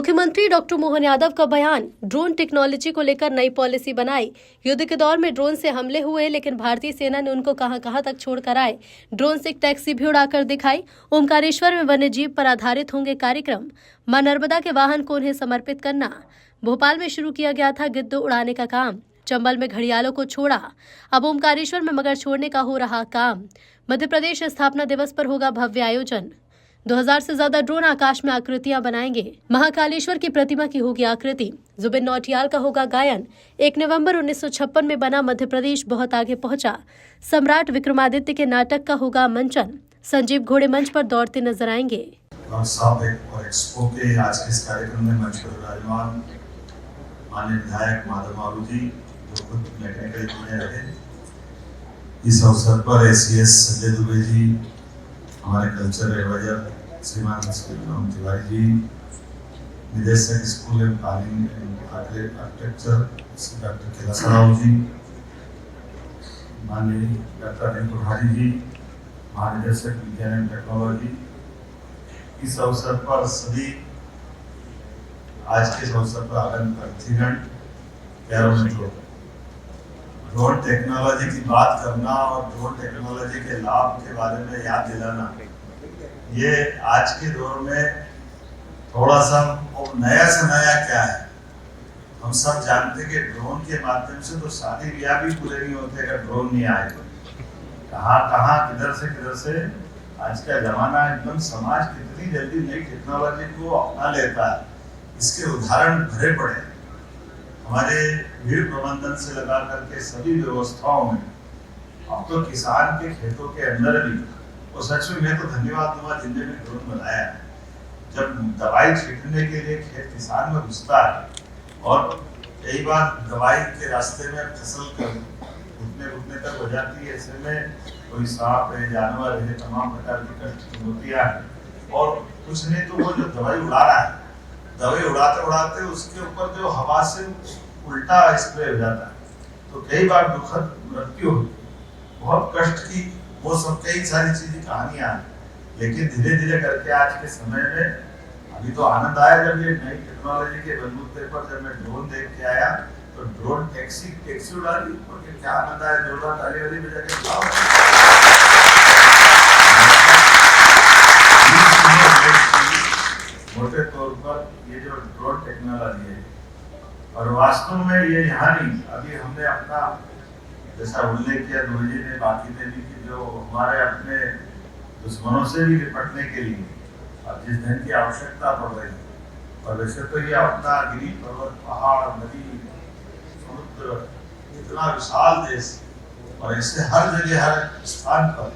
मुख्यमंत्री डॉक्टर मोहन यादव का बयान। ड्रोन टेक्नोलॉजी को लेकर नई पॉलिसी बनाई। युद्ध के दौर में ड्रोन से हमले हुए, लेकिन भारतीय सेना ने उनको कहां तक छोड़कर आए। ड्रोन से एक टैक्सी भी उड़ाकर दिखाई। ओमकारेश्वर में वन्य जीव पर आधारित होंगे कार्यक्रम। मां नर्मदा के वाहन को उन्हें समर्पित करना। भोपाल में शुरू किया गया था गिद्ध उड़ाने का काम। चंबल में घड़ियालों को छोड़ा। अब ओमकारेश्वर में मगर छोड़ने का हो रहा काम। मध्य प्रदेश स्थापना दिवस पर होगा भव्य आयोजन। 2000 से ज्यादा ड्रोन आकाश में आकृतियां बनाएंगे। महाकालेश्वर की प्रतिमा की होगी आकृति। जुबिन नौटियाल का होगा गायन। 1 नवंबर 1956 में बना मध्य प्रदेश बहुत आगे पहुंचा। सम्राट विक्रमादित्य के नाटक का होगा मंचन। संजीव घोड़े मंच पर दौड़ते नजर आएंगे। और एक्सपो के आज के इस कार्यक्रम में मंच पर विराजमान माननीय विधायक माधव बाबू जी, जो खुद मैकेनिकल इंजीनियर रहे, इस अवसर पर एसीएस संजय दुबे जी, हमारे कल्चर एडवाइजर श्रीमान राम तिवारी जी, निदेशक स्कूल एवं आर्किटेक्चर डॉक्टर कैलाश राव जी, माननीय डॉक्टर अनिल कुठारी जी, महानिदेशक विज्ञान एवं टेक्नोलॉजी, इस अवसर पर सभी आज के इस अवसर पर आगन अतिथिगण, प्यारे मित्रों, ड्रोन टेक्नोलॉजी की बात करना और ड्रोन टेक्नोलॉजी के लाभ के बारे में याद दिलाना, ये आज के दौर में थोड़ा सा नया से नया क्या है। हम सब जानते कि ड्रोन के माध्यम से तो शादी ब्याह भी पूरे नहीं होते अगर ड्रोन नहीं आए तो। कहाँ किधर से आज का जमाना एकदम समाज कितनी जल्दी नई टेक्नोलॉजी को अपना लेता है, इसके उदाहरण भरे पड़े हैं। हमारे भीड़ प्रबंधन से लगा करके सभी व्यवस्थाओं में अब तो किसान के खेतों के अंदर भी, और सच में मैं तो धन्यवाद दूंगा जिनने भी ड्रोन बनाया है। जब दवाई छिड़कने के लिए खेत किसान में घुसता है और कई बार दवाई के रास्ते में फसल घुटने तक हो जाती है, ऐसे में कोई सांप है, जानवर है, तमाम प्रकार की कष्ट होतियां हैं, और कुछ नहीं तो वो जो दवाई उड़ा रहा है, दवाई उड़ाते उसके ऊपर जो हवा से उल्टा स्प्रे हो जाता है, तो कई बार दुखद मृत्यु होती है, बहुत कष्ट की, वो सब कई सारी चीजें कहानियां हैं। लेकिन धीरे धीरे करके आज के समय में अभी तो आनंद आया जब ये नई टेक्नोलॉजी के बलबूते पर जब मैं ड्रोन देख के आया, तो ड्रोन टैक्सी उड़ा दी, और क्या आनंद आया, जोरदार ताली वाली बजा के मोटे तौर पर ये जो ड्रोन टेक्नोलॉजी है, और वास्तव में ये यहाँ नहीं, अभी हमने अपना जैसा उल्लेख किया जी ने, बाकी ने भी, कि जो हमारे अपने दुश्मनों से भी निपटने के लिए अब जिस धन की आवश्यकता पड़ रही है, और वैसे तो ये अपना गिरी पर्वत, पहाड़, नदी, समुद्र, इतना विशाल देश, और ऐसे हर जगह हर स्थान पर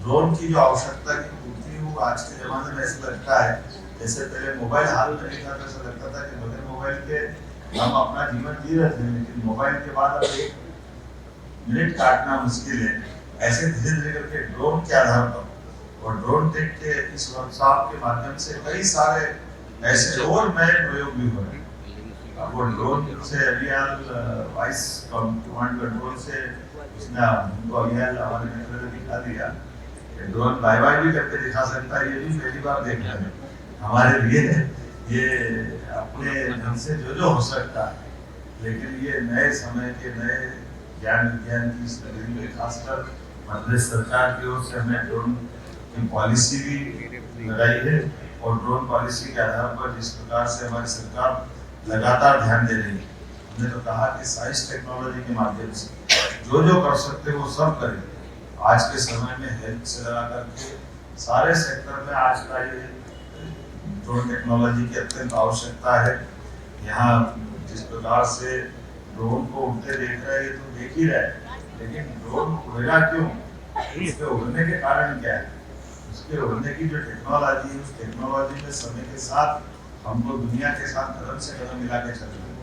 ड्रोन की जो आवश्यकता की पूर्ति हो, आज के जमाने में ऐसा लगता है जैसे पहले मोबाइल हाथ में नहीं था, तो ऐसा लगता था कि बगैर मोबाइल के हम अपना जीवन जी रहे थे, लेकिन मोबाइल के बाद अब 1 मिनट काटना मुश्किल है। ऐसे धीरे धीरे करके ड्रोन के आधार पर और ड्रोन टेक के इस वर्कशॉप के माध्यम से कई सारे ऐसे और नए प्रयोग भी हो रहे हैं। अब वो ड्रोन से अभियान वॉइस कमांड कंट्रोल से उसने हमको अभियान हमारे मित्र ने दिखा दिया, ड्रोन बाय बाय भी करके दिखा सकता है, ये भी पहली बार देख रहे हैं हमारे लिए। ये अपने ढंग से जो हो सकता है, लेकिन ये नए समय के नए ज्ञान विज्ञान की इस नगरी में खासकर मध्य प्रदेश सरकार की ओर से हमने ड्रोन की पॉलिसी भी लगाई है, और ड्रोन पॉलिसी के आधार पर जिस प्रकार से हमारी सरकार लगातार ध्यान दे रही है, हमने तो कहा कि साइंस टेक्नोलॉजी के माध्यम से जो कर सकते वो सब करें। आज के समय में हेल्थ से लगा करके सारे सेक्टर में आज का ये ड्रोन टेक्नोलॉजी की अत्यंत आवश्यकता है। यहाँ जिस प्रकार से ड्रोन को उड़ते देख रहे हैं, तो देख ही रहे, लेकिन ड्रोन उड़ेगा क्यों, उसके उड़ने के कारण क्या है, उसके उड़ने की जो टेक्नोलॉजी है, उस टेक्नोलॉजी में समय के साथ हम लोग दुनिया के साथ कदम से कदम मिला के चल रहे हैं,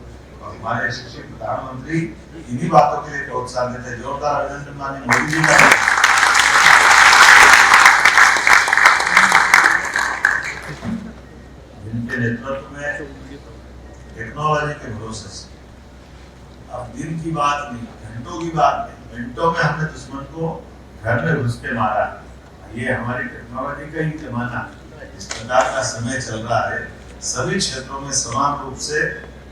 और हमारे यशस्वी प्रधानमंत्री इन्हीं बातों के लिए प्रोत्साहन देते हैं। जोरदार अभिनंदन माननीय मोदी जी का। जिनके नेतृत्व में टेक्नोलॉजी के भरोसे से अब दिन की बात नहीं, घंटों की बात नहीं, मिनटों में हमने दुश्मन को घर में घुस के मारा। ये हमारी टेक्नोलॉजी का ही जमाना, इस प्रकार का समय चल रहा है, सभी क्षेत्रों में समान रूप से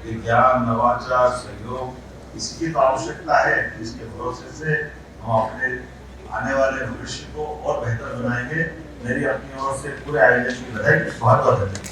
विज्ञान, नवाचार, सहयोग इसकी तो आवश्यकता है, जिसके भरोसे से हम अपने आने वाले भविष्य को और बेहतर बनाएंगे। मेरी अपनी ओर से पूरे आयोजन की बधाई, बहुत बहुत धन्यवाद।